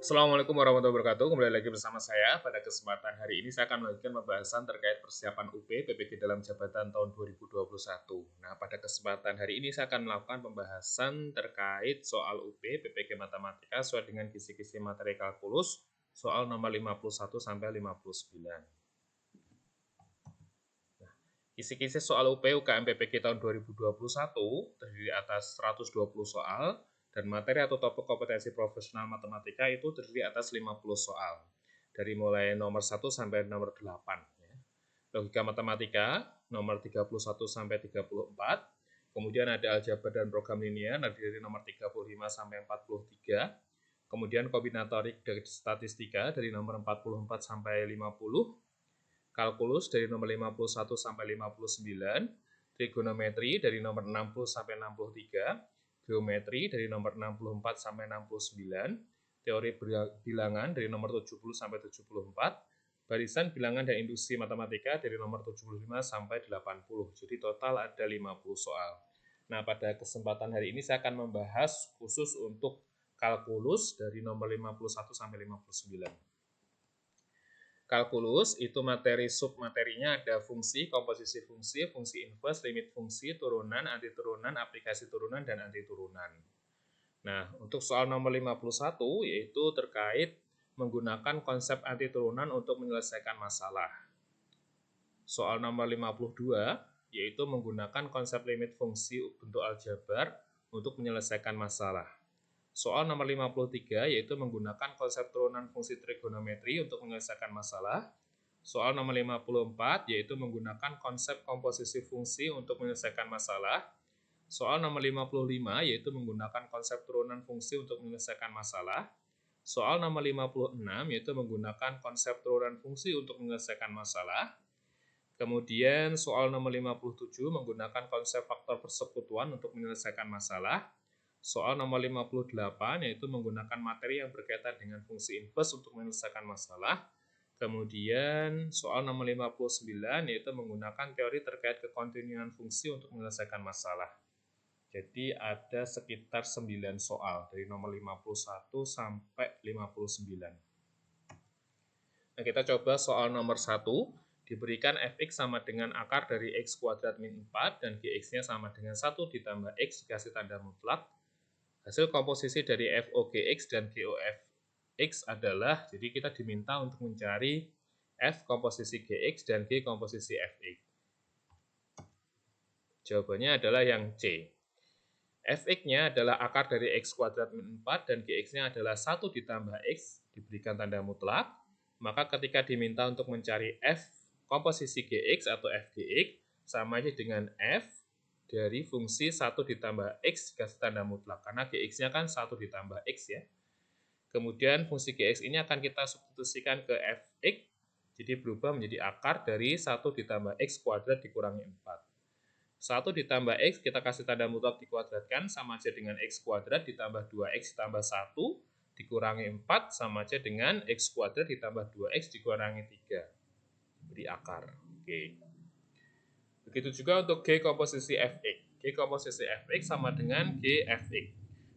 Assalamualaikum warahmatullahi wabarakatuh. Kembali lagi bersama saya. Pada kesempatan hari ini saya akan melanjutkan pembahasan terkait persiapan UP PPG dalam jabatan tahun 2021. Nah, pada kesempatan hari ini saya akan melakukan pembahasan terkait soal UP PPG Matematika sesuai dengan kisi-kisi materi kalkulus soal nomor 51 sampai 59. Kisi-kisi soal UP UKM PPG tahun 2021 terdiri atas 120 soal dan materi atau topik kompetensi profesional matematika itu terdiri atas 50 soal. Dari mulai nomor 1 sampai nomor 8. Logika matematika nomor 31 sampai 34. Kemudian ada aljabar dan program linear dari nomor 35 sampai 43. Kemudian kombinatorik dan statistika dari nomor 44 sampai 50. Kalkulus dari nomor 51 sampai 59, trigonometri dari nomor 60 sampai 63, geometri dari nomor 64 sampai 69, teori bilangan dari nomor 70 sampai 74, barisan bilangan dan induksi matematika dari nomor 75 sampai 80. Jadi total ada 50 soal. Nah, pada kesempatan hari ini saya akan membahas khusus untuk kalkulus dari nomor 51 sampai 59. Kalkulus itu materi submaterinya ada fungsi, komposisi fungsi, fungsi inverse, limit fungsi, turunan, anti turunan, aplikasi turunan, dan anti turunan. Nah, untuk soal nomor 51 yaitu terkait menggunakan konsep anti turunan untuk menyelesaikan masalah. Soal nomor 52 yaitu menggunakan konsep limit fungsi bentuk aljabar untuk menyelesaikan masalah. Soal nomor 53 yaitu menggunakan konsep turunan fungsi trigonometri untuk menyelesaikan masalah. Soal nomor 54 yaitu menggunakan konsep komposisi fungsi untuk menyelesaikan masalah. Soal nomor 55 yaitu menggunakan konsep turunan fungsi untuk menyelesaikan masalah. Soal nomor 56 yaitu menggunakan konsep turunan fungsi untuk menyelesaikan masalah. Kemudian soal nomor 57 menggunakan konsep faktor persekutuan untuk menyelesaikan masalah. Soal nomor 58 yaitu menggunakan materi yang berkaitan dengan fungsi inverse untuk menyelesaikan masalah. Kemudian soal nomor 59 yaitu menggunakan teori terkait kekontinuan fungsi untuk menyelesaikan masalah. Jadi ada sekitar 9 soal dari nomor 51 sampai 59. Nah, kita coba soal nomor 1. Diberikan fx sama dengan akar dari x kuadrat min 4 dan gx-nya sama dengan 1 ditambah x dikasih tanda mutlak. Hasil komposisi dari FOGX dan GOFX adalah, jadi kita diminta untuk mencari F komposisi GX dan G komposisi FX. Jawabannya adalah yang C. Fx-nya adalah akar dari x kuadrat min 4 dan gx-nya adalah 1 ditambah x diberikan tanda mutlak. Maka ketika diminta untuk mencari F komposisi gx atau fgx sama aja dengan F dari fungsi 1 ditambah x dikasih tanda mutlak. Karena gx-nya kan 1 ditambah x ya. Kemudian fungsi gx ini akan kita substitusikan ke fx. Jadi berubah menjadi akar dari 1 ditambah x kuadrat dikurangi 4. 1 ditambah x kita kasih tanda mutlak dikuadratkan sama aja dengan x kuadrat ditambah 2x ditambah 1 dikurangi 4 sama aja dengan x kuadrat ditambah 2x dikurangi 3. Beri akar. Oke. Begitu juga untuk G komposisi Fx. G komposisi Fx sama dengan G Fx.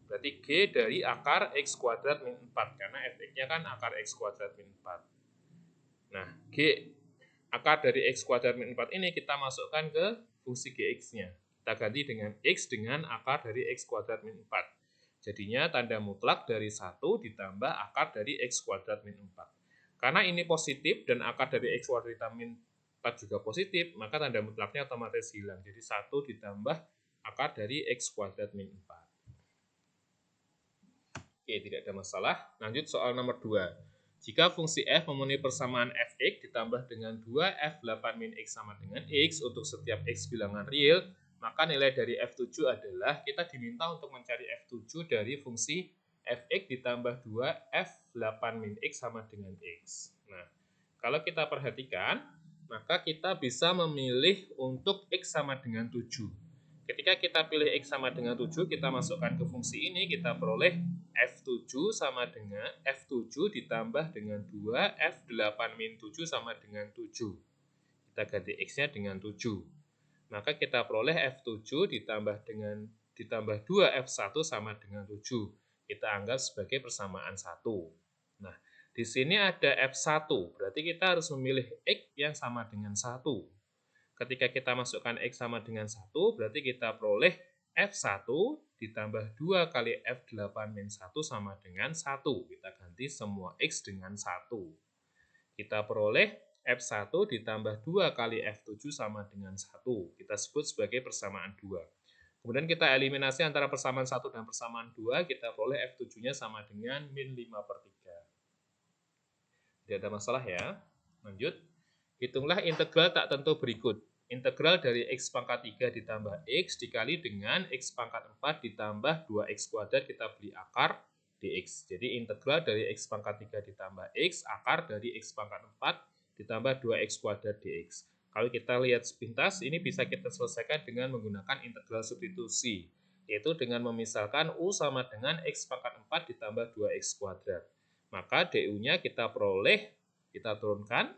Berarti G dari akar x kuadrat min 4. Karena Fx-nya kan akar x kuadrat min 4. Nah, G akar dari x kuadrat min 4 ini kita masukkan ke fungsi gx-nya. Kita ganti dengan x dengan akar dari x kuadrat min 4. Jadinya tanda mutlak dari 1 ditambah akar dari x kuadrat min 4. Karena ini positif dan akar dari x kuadrat min 4 juga positif, maka tanda mutlaknya otomatis hilang. Jadi 1 ditambah akar dari x kuadrat min 4. Oke, tidak ada masalah. Lanjut soal nomor 2. Jika fungsi f memenuhi persamaan fx ditambah dengan 2f8 min x sama dengan x untuk setiap x bilangan real, maka nilai dari f7 adalah kita diminta untuk mencari f7 dari fungsi fx ditambah 2f8 min x sama dengan x. Nah, kalau kita perhatikan, maka kita bisa memilih untuk x sama dengan 7. Ketika kita pilih x sama dengan 7, kita masukkan ke fungsi ini, kita peroleh F7 sama dengan F7 ditambah dengan 2, F8 min 7 sama dengan 7. Kita ganti X-nya dengan 7. Maka kita peroleh F7 ditambah 2, F1 sama dengan 7. Kita anggap sebagai persamaan 1. Nah, di sini ada F1, berarti kita harus memilih X yang sama dengan 1. Ketika kita masukkan X sama dengan 1, berarti kita peroleh F1 ditambah 2 kali F8 min 1 sama dengan 1. Kita ganti semua X dengan 1. Kita peroleh F1 ditambah 2 kali F7 sama dengan 1. Kita sebut sebagai persamaan 2. Kemudian kita eliminasi antara persamaan 1 dan persamaan 2, kita peroleh F7-nya sama dengan min 5/3. Tidak ada masalah ya. Lanjut. Hitunglah integral tak tentu berikut. Integral dari X pangkat 3 ditambah X dikali dengan X pangkat 4 ditambah 2X kuadrat, kita beli akar dx. Jadi integral dari X pangkat 3 ditambah X, akar dari X pangkat 4 ditambah 2X kuadrat dx. Kalau kita lihat sepintas, ini bisa kita selesaikan dengan menggunakan integral substitusi, yaitu dengan memisahkan U sama dengan X pangkat 4 ditambah 2X kuadrat. Maka du-nya kita peroleh, kita turunkan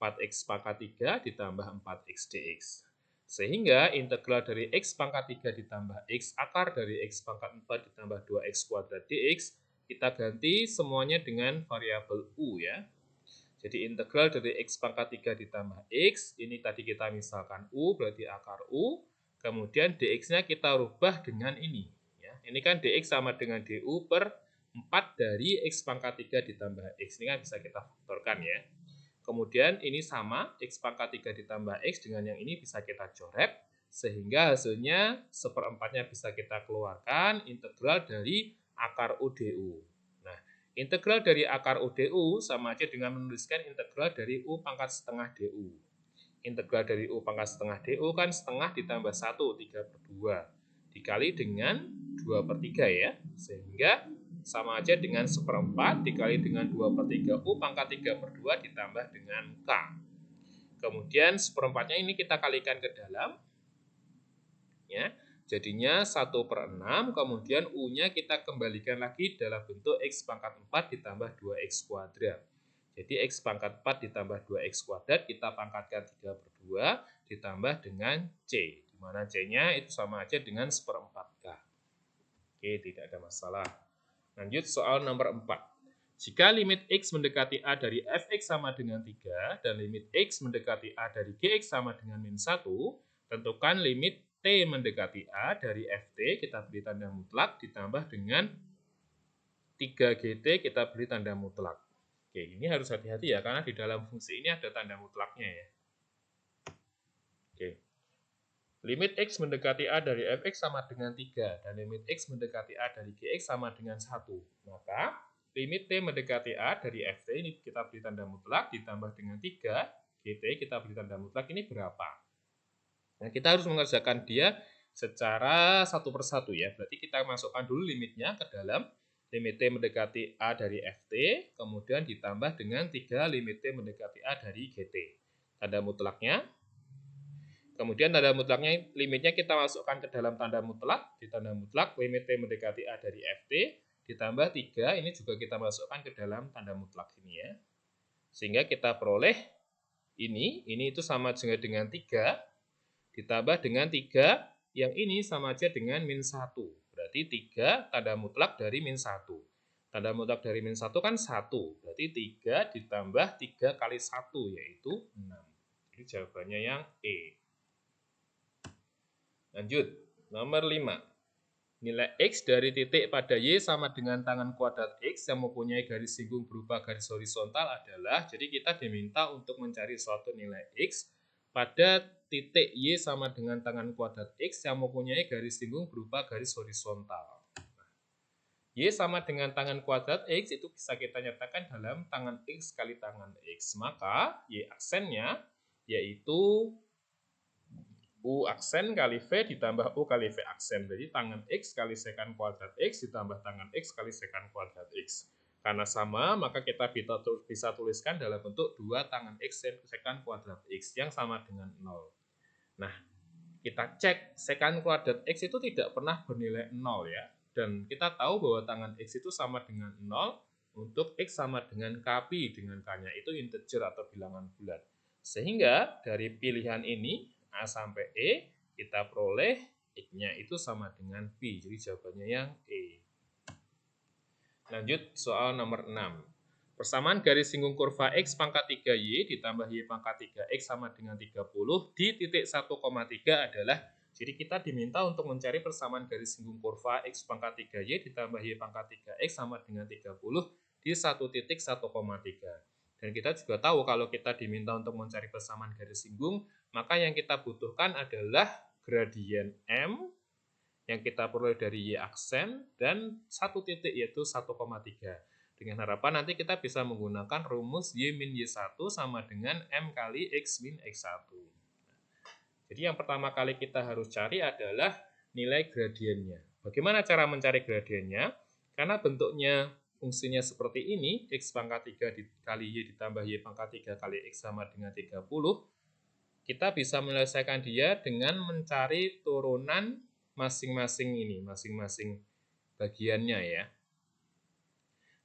4x pangkat 3 ditambah 4x dx. Sehingga integral dari x pangkat 3 ditambah x akar dari x pangkat 4 ditambah 2x kuadrat dx, kita ganti semuanya dengan variabel u ya. Jadi integral dari x pangkat 3 ditambah x, ini tadi kita misalkan u, berarti akar u. Kemudian dx-nya kita rubah dengan ini. Ya. Ini kan dx sama dengan du per 4 dari x pangkat 3 ditambah x. Ini kan bisa kita faktorkan ya. Kemudian ini sama, x pangkat 3 ditambah x dengan yang ini bisa kita coret, sehingga hasilnya seperempatnya bisa kita keluarkan, integral dari akar UDU. Nah, integral dari akar UDU sama aja dengan menuliskan integral dari U pangkat setengah DU. Integral dari U pangkat setengah DU kan setengah ditambah 1, 3/2. Dikali dengan 2/3 ya, sehingga sama aja dengan seperempat dikali dengan 2/3 U pangkat 3/2 ditambah dengan K. Kemudian seperempatnya ini kita kalikan ke dalam. Ya, jadinya 1/6, kemudian U-nya kita kembalikan lagi dalam bentuk X pangkat 4 ditambah 2X kuadrat. Jadi X pangkat 4 ditambah 2X kuadrat, kita pangkatkan 3/2 ditambah dengan C. Di mana C-nya itu sama aja dengan seperempat K. Oke, tidak ada masalah. Lanjut soal nomor 4. Jika limit X mendekati A dari Fx sama dengan 3 dan limit X mendekati A dari Gx sama dengan min 1, tentukan limit T mendekati A dari Ft, kita beri tanda mutlak, ditambah dengan 3GT, kita beri tanda mutlak. Oke, ini harus hati-hati ya, karena di dalam fungsi ini ada tanda mutlaknya ya. Oke. Limit X mendekati A dari Fx sama dengan 3, dan limit X mendekati A dari Gx sama dengan 1. Maka, limit T mendekati A dari Ft, ini kita beri tanda mutlak, ditambah dengan 3, GT kita beri tanda mutlak, ini berapa? Nah, kita harus mengerjakan dia secara satu persatu ya. Berarti kita masukkan dulu limitnya ke dalam limit T mendekati A dari Ft, kemudian ditambah dengan 3 limit T mendekati A dari GT. Tanda mutlaknya. Kemudian tanda mutlaknya, limitnya kita masukkan ke dalam tanda mutlak. Di tanda mutlak, limit T mendekati A dari Ft, ditambah 3, ini juga kita masukkan ke dalam tanda mutlak ini ya. Sehingga kita peroleh ini itu sama dengan 3, ditambah dengan 3, yang ini sama aja dengan min 1. Berarti 3 tanda mutlak dari min 1. Tanda mutlak dari min 1 kan 1. Berarti 3 ditambah 3 kali 1, yaitu 6. Jadi jawabannya yang E. Lanjut, nomor 5. Nilai X dari titik pada Y sama dengan tangan kuadrat X yang mempunyai garis singgung berupa garis horizontal adalah, jadi kita diminta untuk mencari suatu nilai X pada titik Y sama dengan tangan kuadrat X yang mempunyai garis singgung berupa garis horizontal. Y sama dengan tangan kuadrat X itu bisa kita nyatakan dalam tangan X kali tangan X. Maka Y aksennya yaitu U aksen kali V ditambah U kali V aksen. Jadi tangan X kali sekan kuadrat X ditambah tangan X kali sekan kuadrat X. Karena sama, maka kita bisa tuliskan dalam bentuk 2 tangan X sekan kuadrat X yang sama dengan 0. Nah, kita cek sekan kuadrat X itu tidak pernah bernilai 0 ya. Dan kita tahu bahwa tangan X itu sama dengan 0 untuk X sama dengan Kpi, dengan K-nya itu integer atau bilangan bulat. Sehingga dari pilihan ini, A sampai E, kita peroleh X-nya itu sama dengan Pi. Jadi jawabannya yang E. Lanjut soal nomor 6. Persamaan garis singgung kurva X pangkat 3Y ditambah Y pangkat 3X sama dengan 30 di titik 1,3 adalah, jadi kita diminta untuk mencari persamaan garis singgung kurva X pangkat 3Y ditambah Y pangkat 3X sama dengan 30 di satu titik 1,3. Dan kita juga tahu kalau kita diminta untuk mencari persamaan garis singgung, maka yang kita butuhkan adalah gradien M yang kita peroleh dari Y aksen dan satu titik yaitu 1,3. Dengan harapan nanti kita bisa menggunakan rumus Y min Y1 sama dengan M kali X min X1. Jadi yang pertama kali kita harus cari adalah nilai gradiennya. Bagaimana cara mencari gradiennya? Karena bentuknya fungsinya seperti ini, X pangkat 3 kali Y ditambah Y pangkat 3 kali X sama dengan 30, kita bisa menyelesaikan dia dengan mencari turunan masing-masing ini, masing-masing bagiannya ya.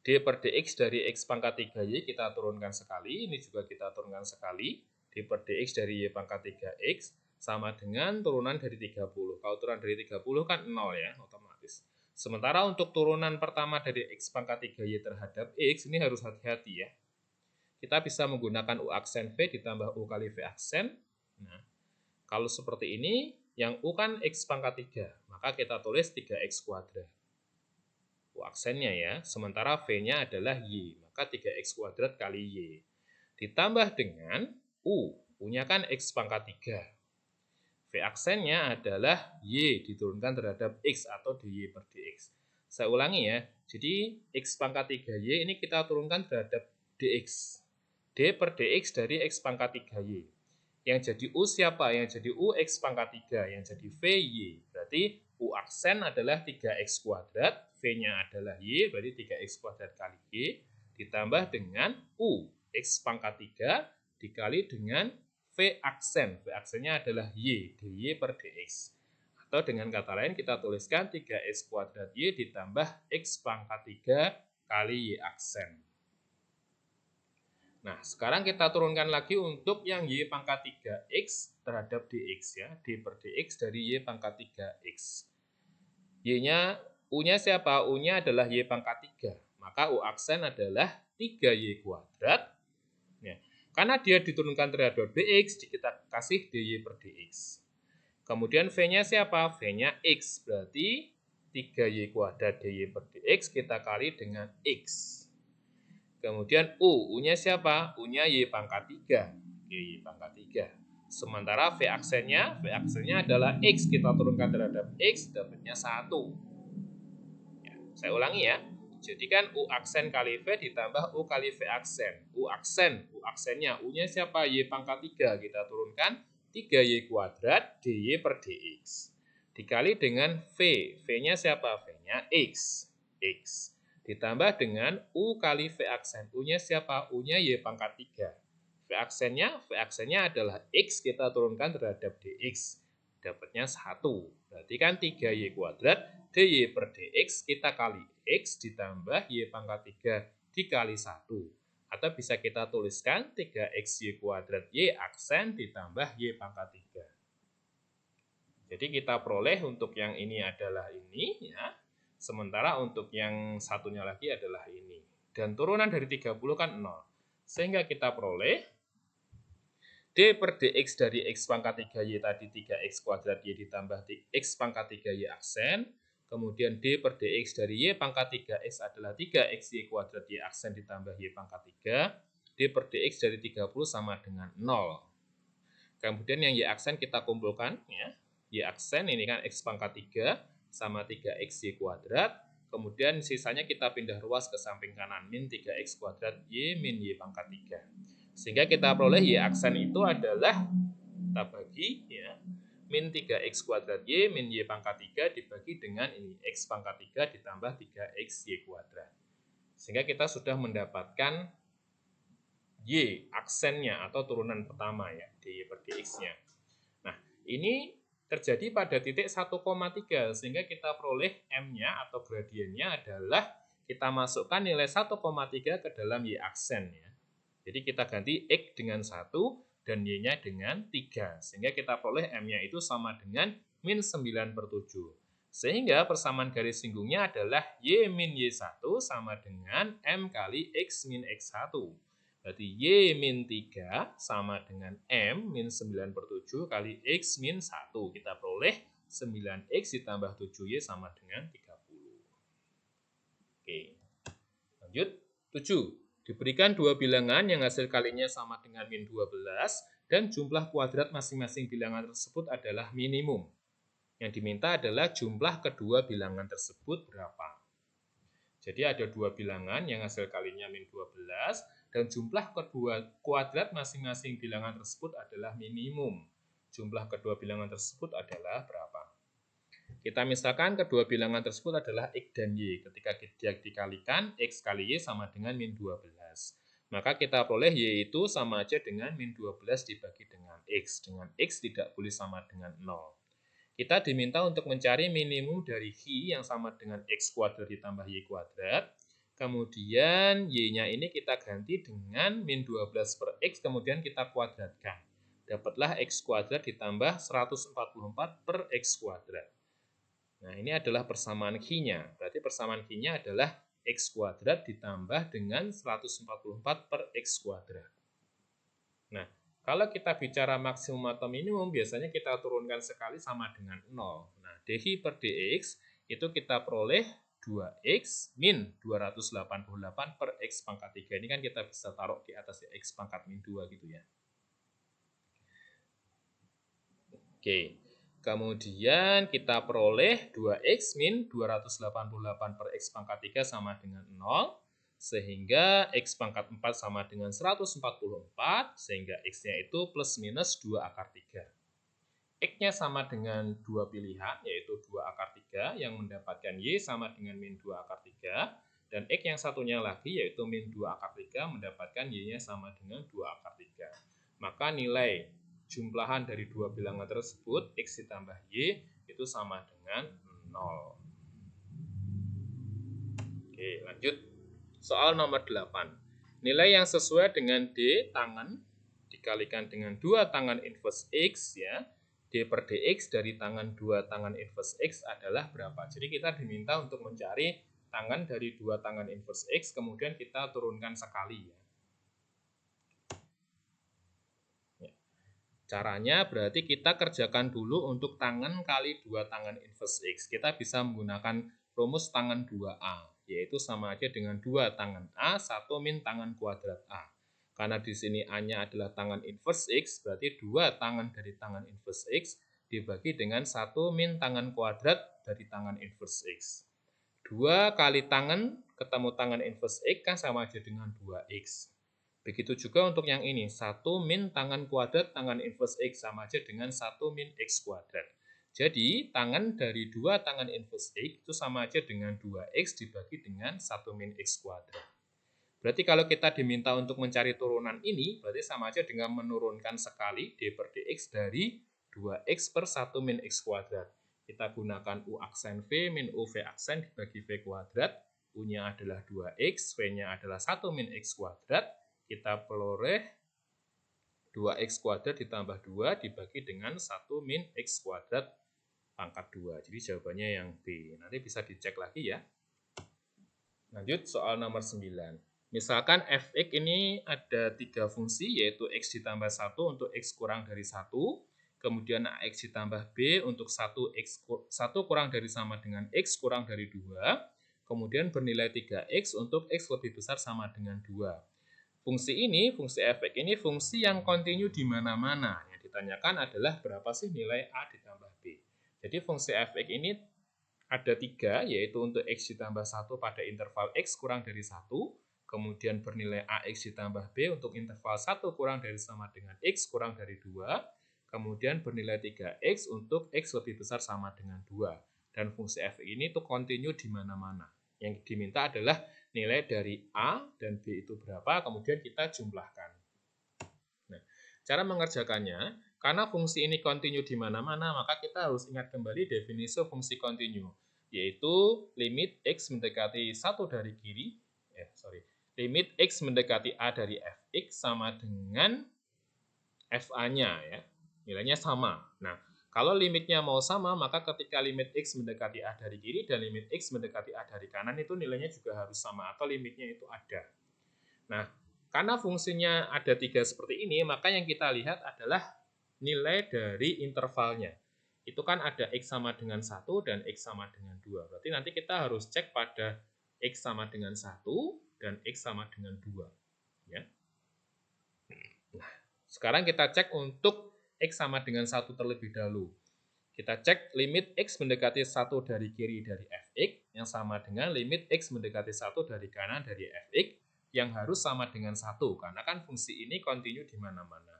D per dx dari X pangkat 3Y kita turunkan sekali, ini juga kita turunkan sekali. D per dx dari Y pangkat 3X sama dengan turunan dari 30. Kalau turunan dari 30 kan 0 ya, otomatis. Sementara untuk turunan pertama dari X pangkat 3Y terhadap X, ini harus hati-hati ya. Kita bisa menggunakan U aksen V ditambah U kali V aksen. Nah, kalau seperti ini, yang U kan X pangkat 3, maka kita tulis 3X kuadrat. U aksennya ya, sementara V-nya adalah Y, maka 3X kuadrat kali Y. Ditambah dengan U, U-nya kan X pangkat 3. V aksennya adalah Y diturunkan terhadap X atau dy per dx. Saya ulangi ya, jadi X pangkat 3Y ini kita turunkan terhadap dx. D per dx dari X pangkat 3Y. Yang jadi U siapa? Yang jadi U X pangkat 3, yang jadi V Y. Berarti U aksen adalah 3X kuadrat, V-nya adalah Y, berarti 3X kuadrat kali Y, ditambah dengan U X pangkat 3 dikali dengan V aksen. V aksennya adalah Y, dy per dx. Atau dengan kata lain kita tuliskan 3X kuadrat Y ditambah X pangkat 3 kali Y aksen. Nah, sekarang kita turunkan lagi untuk yang Y pangkat 3X terhadap DX ya. D per DX dari Y pangkat 3X. Y-nya, U-nya siapa? U-nya adalah Y pangkat 3. Maka U aksen adalah 3Y kuadrat. Ya. Karena dia diturunkan terhadap DX, kita kasih dy per dx. Kemudian V-nya siapa? V-nya X. Berarti 3Y kuadrat dy per dx kita kali dengan X. Kemudian U-nya siapa? U-nya Y pangkat 3. Y pangkat 3. Sementara V aksennya adalah X. Kita turunkan terhadap X, dapatnya 1. Ya, saya ulangi ya. Jadi kan U aksen kali V ditambah U kali V aksen. U aksennya, U-nya siapa? Y pangkat 3. Kita turunkan 3Y kuadrat dy per dx. Dikali dengan V. V-nya siapa? V-nya X. X. Ditambah dengan U kali V aksen. U-nya siapa? U-nya Y pangkat 3. V aksennya adalah X, kita turunkan terhadap dx. Dapatnya 1. Berarti kan 3Y kuadrat dy per dx kita kali X ditambah Y pangkat 3 dikali 1. Atau bisa kita tuliskan 3XY kuadrat Y aksen ditambah Y pangkat 3. Jadi kita peroleh untuk yang ini adalah ini ya. Sementara untuk yang satunya lagi adalah ini. Dan turunan dari 30 kan 0. Sehingga kita peroleh D per dx dari X pangkat 3Y tadi 3X kuadrat Y ditambah X pangkat 3Y aksen. Kemudian D per dx dari Y pangkat 3X adalah 3XY kuadrat Y aksen ditambah Y pangkat 3. D per dx dari 30 sama dengan 0. Kemudian yang Y aksen kita kumpulkan ya. Y aksen ini kan X pangkat 3 sama 3XY kuadrat. Kemudian sisanya kita pindah ruas ke samping kanan. Min 3X kuadrat Y min Y pangkat 3. Sehingga kita peroleh Y aksen itu adalah, kita bagi ya, min 3X kuadrat Y min Y pangkat 3 dibagi dengan ini. X pangkat 3 ditambah 3XY kuadrat. Sehingga kita sudah mendapatkan Y aksennya atau turunan pertama ya, dy per dx-nya. Nah, ini terjadi pada titik 1,3 sehingga kita peroleh M-nya atau gradiennya adalah kita masukkan nilai 1,3 ke dalam Y aksen ya. Jadi kita ganti X dengan 1 dan Y-nya dengan 3 sehingga kita peroleh M-nya itu sama dengan min 9/7. Sehingga persamaan garis singgungnya adalah Y min Y1 sama dengan M kali X min X1. Berarti Y min 3 sama dengan M min 9/7 kali X min 1. Kita peroleh 9X ditambah 7Y sama dengan 30. Oke, lanjut. 7. Diberikan dua bilangan yang hasil kalinya sama dengan min 12 dan jumlah kuadrat masing-masing bilangan tersebut adalah minimum. Yang diminta adalah jumlah kedua bilangan tersebut berapa. Jadi ada dua bilangan yang hasil kalinya min 12 dan jumlah kedua kuadrat masing-masing bilangan tersebut adalah minimum. Jumlah kedua bilangan tersebut adalah berapa? Kita misalkan kedua bilangan tersebut adalah X dan Y. Ketika dia dikalikan, X kali Y sama dengan min 12. Maka kita peroleh Y itu sama aja dengan min 12 dibagi dengan X. Dengan X tidak boleh sama dengan 0. Kita diminta untuk mencari minimum dari Y yang sama dengan X kuadrat ditambah Y kuadrat. Kemudian Y-nya ini kita ganti dengan min 12 per X, kemudian kita kuadratkan. Dapatlah X kuadrat ditambah 144 per X kuadrat. Nah, ini adalah persamaan Y-nya. Berarti persamaan Y-nya adalah X kuadrat ditambah dengan 144 per X kuadrat. Nah, kalau kita bicara maksimum atau minimum, biasanya kita turunkan sekali sama dengan 0. Nah, dhi per dx itu kita peroleh 2x min 288 per x pangkat 3. Ini kan kita bisa taruh di atas x pangkat min 2 gitu ya. Oke, kemudian kita peroleh 2x min 288 per x pangkat 3 sama dengan 0. Sehingga X pangkat 4 sama dengan 144, sehingga X-nya itu plus minus 2 akar 3. X-nya sama dengan 2 pilihan, yaitu 2 akar 3, yang mendapatkan Y sama dengan min 2 akar 3, dan X yang satunya lagi, yaitu min 2 akar 3, mendapatkan Y-nya sama dengan 2 akar 3. Maka nilai jumlahan dari dua bilangan tersebut, X ditambah Y, itu sama dengan 0. Oke, lanjut. Soal nomor 8. Nilai yang sesuai dengan D tangan dikalikan dengan 2 tangan inverse X ya. D per dx dari tangan 2 tangan inverse X adalah berapa? Jadi kita diminta untuk mencari tangan dari 2 tangan inverse X, kemudian kita turunkan sekali ya. Caranya berarti kita kerjakan dulu untuk tangan kali 2 tangan inverse X. Kita bisa menggunakan rumus tangan 2A. Yaitu sama aja dengan 2 tangan A, 1 min tangan kuadrat A. Karena di sini A-nya adalah tangan inverse X, berarti 2 tangan dari tangan inverse X dibagi dengan 1 min tangan kuadrat dari tangan inverse X. 2 kali tangan ketemu tangan inverse X kan sama aja dengan 2X. Begitu juga untuk yang ini, 1 min tangan kuadrat tangan inverse X sama aja dengan 1 min X kuadrat. Jadi, tangan dari 2 tangan inverse X itu sama aja dengan 2X dibagi dengan 1 min X kuadrat. Berarti kalau kita diminta untuk mencari turunan ini, berarti sama aja dengan menurunkan sekali D per dx dari 2X per 1 min X kuadrat. Kita gunakan U aksen V min UV aksen dibagi V kuadrat. U-nya adalah 2X, V-nya adalah 1 min X kuadrat. Kita peroleh 2X kuadrat ditambah 2 dibagi dengan 1 min X kuadrat pangkat 2. Jadi jawabannya yang B. Nanti bisa dicek lagi ya. Lanjut soal nomor 9. Misalkan fx ini ada 3 fungsi, yaitu x ditambah 1 untuk x kurang dari 1, kemudian ax ditambah b untuk 1 kurang dari sama dengan x kurang dari 2, kemudian bernilai 3x untuk x lebih besar sama dengan 2. Fungsi ini, fungsi fx ini fungsi yang kontinu di mana-mana. Yang ditanyakan adalah berapa sih nilai a ditambah b. Jadi fungsi fx ini ada 3, yaitu untuk x ditambah 1 pada interval x kurang dari 1, kemudian bernilai ax ditambah b untuk interval 1 kurang dari sama dengan x kurang dari 2, kemudian bernilai 3x untuk x lebih besar sama dengan 2. Dan fungsi f ini tuh kontinu di mana-mana. Yang diminta adalah nilai dari a dan b itu berapa, kemudian kita jumlahkan. Nah, cara mengerjakannya, karena fungsi ini kontinu di mana-mana, maka kita harus ingat kembali definisi fungsi kontinu, yaitu limit x mendekati 1 dari kiri, limit x mendekati a dari fx sama dengan fa-nya ya. Nilainya sama. Nah, Kalau limitnya mau sama, maka ketika limit X mendekati A dari kiri dan limit X mendekati A dari kanan itu nilainya juga harus sama atau limitnya itu ada. Nah, karena fungsinya ada 3 seperti ini, maka yang kita lihat adalah nilai dari intervalnya. Itu kan ada X sama dengan 1 dan X sama dengan 2. Berarti nanti kita harus cek pada X sama dengan 1 dan X sama dengan 2. Ya. Nah, sekarang kita cek untuk X sama dengan 1 terlebih dahulu. Kita cek limit X mendekati 1 dari kiri dari Fx yang sama dengan limit X mendekati 1 dari kanan dari Fx yang harus sama dengan 1, karena kan fungsi ini kontinu di mana-mana.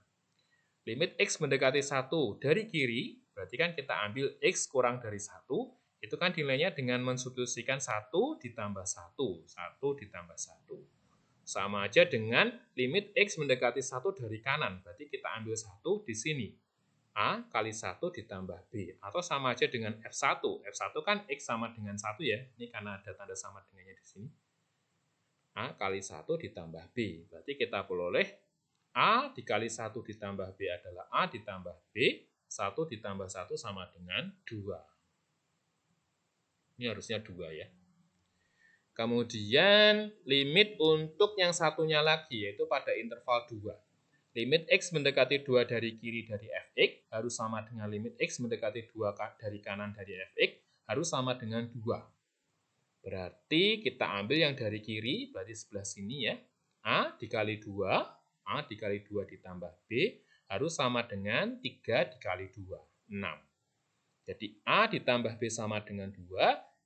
Limit X mendekati 1 dari kiri, berarti kan kita ambil X kurang dari 1, itu kan nilainya dengan mensubstitusikan 1 ditambah 1, 1 ditambah 1. Sama aja dengan limit X mendekati 1 dari kanan, berarti kita ambil 1 di sini. A kali 1 ditambah B. Atau sama aja dengan F1. F1 kan X sama dengan 1 ya. Ini karena ada tanda sama dengannya di sini. A kali 1 ditambah B. Berarti kita peroleh A dikali 1 ditambah B adalah A ditambah B. 1 ditambah 1 sama dengan 2. Ini harusnya 2 ya. Kemudian limit untuk yang satunya lagi, yaitu pada interval 2. Limit X mendekati 2 dari kiri dari Fx harus sama dengan limit X mendekati 2 dari kanan dari Fx harus sama dengan 2. Berarti kita ambil yang dari kiri, berarti sebelah sini ya. A dikali 2, A dikali 2 ditambah B harus sama dengan 3 dikali 2, 6. Jadi A ditambah B sama dengan 2,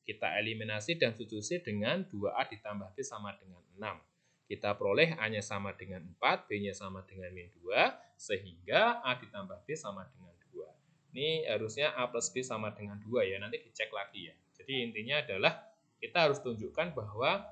kita eliminasi dan substitusi dengan 2A ditambah B sama dengan 6. Kita peroleh A-nya sama dengan 4, B-nya sama dengan min 2, sehingga A ditambah B sama dengan 2. Ini harusnya A plus B sama dengan 2 ya, nanti dicek lagi ya. Jadi intinya adalah kita harus tunjukkan bahwa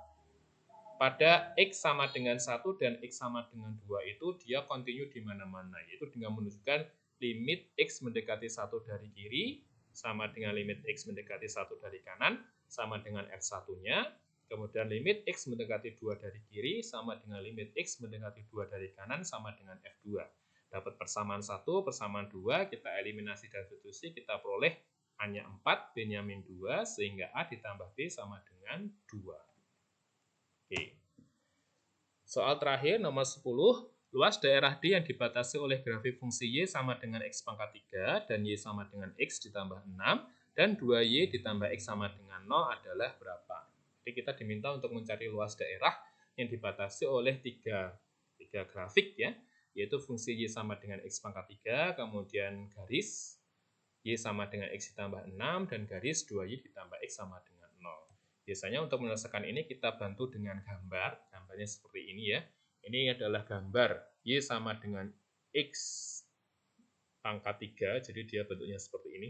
pada X sama dengan 1 dan X sama dengan 2 itu dia kontinu di mana-mana, yaitu dengan menunjukkan limit X mendekati 1 dari kiri, sama dengan limit X mendekati 1 dari kanan, sama dengan F1-nya, kemudian limit X mendekati 2 dari kiri sama dengan limit X mendekati 2 dari kanan sama dengan F2. Dapat persamaan 1, persamaan 2, kita eliminasi dan substitusi, kita peroleh A-nya 4, B-nya min 2, sehingga A ditambah B sama dengan 2. Oke. Soal terakhir nomor 10, luas daerah D yang dibatasi oleh grafik fungsi Y sama dengan X pangkat 3 dan Y sama dengan X ditambah 6 dan 2Y ditambah X sama dengan 0 adalah berapa? Jadi kita diminta untuk mencari luas daerah yang dibatasi oleh tiga grafik ya, yaitu fungsi Y sama dengan X pangkat 3, kemudian garis Y sama dengan X ditambah 6, dan garis 2Y ditambah X sama dengan 0. Biasanya untuk menyelesaikan ini kita bantu dengan gambar, gambarnya seperti ini ya. Ini adalah gambar Y sama dengan X pangkat 3, jadi dia bentuknya seperti ini.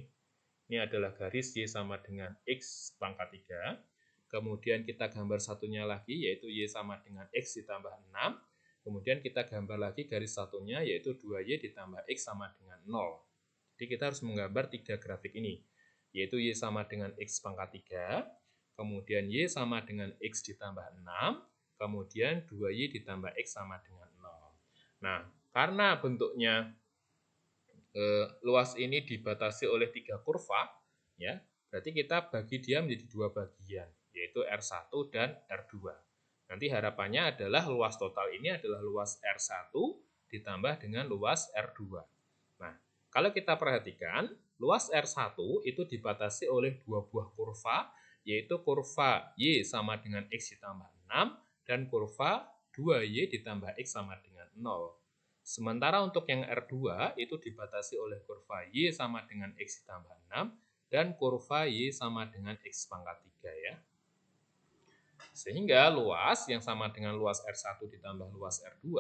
Ini adalah garis Y sama dengan X pangkat 3. Kemudian kita gambar satunya lagi, yaitu Y sama dengan X ditambah 6. Kemudian kita gambar lagi garis satunya, yaitu 2Y ditambah X sama dengan 0. Jadi kita harus menggambar tiga grafik ini, yaitu Y sama dengan X pangkat 3, kemudian Y sama dengan X ditambah 6, kemudian 2Y ditambah X sama dengan 0. Nah, karena bentuknya luas ini dibatasi oleh tiga kurva, ya, berarti kita bagi dia menjadi dua bagian, yaitu R1 dan R2. Nanti harapannya adalah luas total ini adalah luas R1 ditambah dengan luas R2. Nah, kalau kita perhatikan, luas R1 itu dibatasi oleh dua buah kurva, yaitu kurva Y sama dengan X ditambah 6 dan kurva 2Y ditambah X sama dengan 0. Sementara untuk yang R2 itu dibatasi oleh kurva Y sama dengan X ditambah 6 dan kurva Y sama dengan X pangkat 3 ya. Sehingga luas yang sama dengan luas R1 ditambah luas R2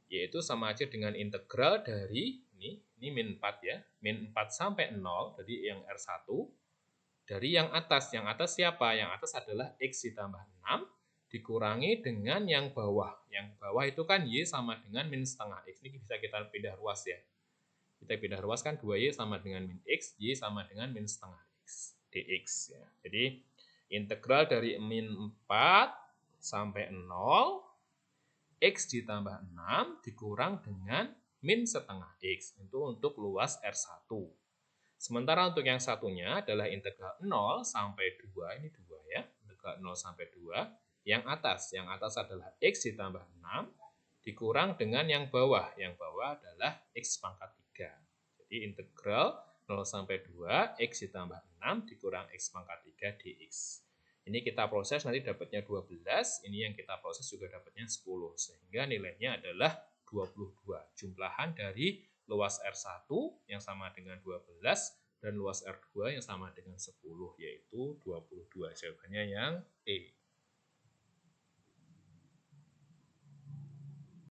yaitu sama aja dengan integral dari ini min 4 ya, min 4 sampai 0, jadi yang R1 dari yang atas siapa? Yang atas adalah X ditambah 6 dikurangi dengan yang bawah. Yang bawah itu kan Y sama dengan min setengah X. Ini bisa kita pindah ruas ya. Kita pindah ruas kan 2Y sama dengan min X, Y sama dengan min setengah X, dx ya. Jadi integral dari min 4 sampai 0, X ditambah 6 dikurang dengan min setengah X. Itu untuk luas R1. Sementara untuk yang satunya adalah integral 0 sampai 2, ini 2 ya, integral 0 sampai 2. Yang atas adalah X ditambah 6, dikurang dengan yang bawah adalah X pangkat 3. Jadi integral 0 sampai 2, X ditambah 6, dikurang X pangkat 3 dx. Ini kita proses nanti dapatnya 12, ini yang kita proses juga dapatnya 10, sehingga nilainya adalah 22. Jumlahan dari luas R1 yang sama dengan 12 dan luas R2 yang sama dengan 10, yaitu 22. Jawabannya yang E.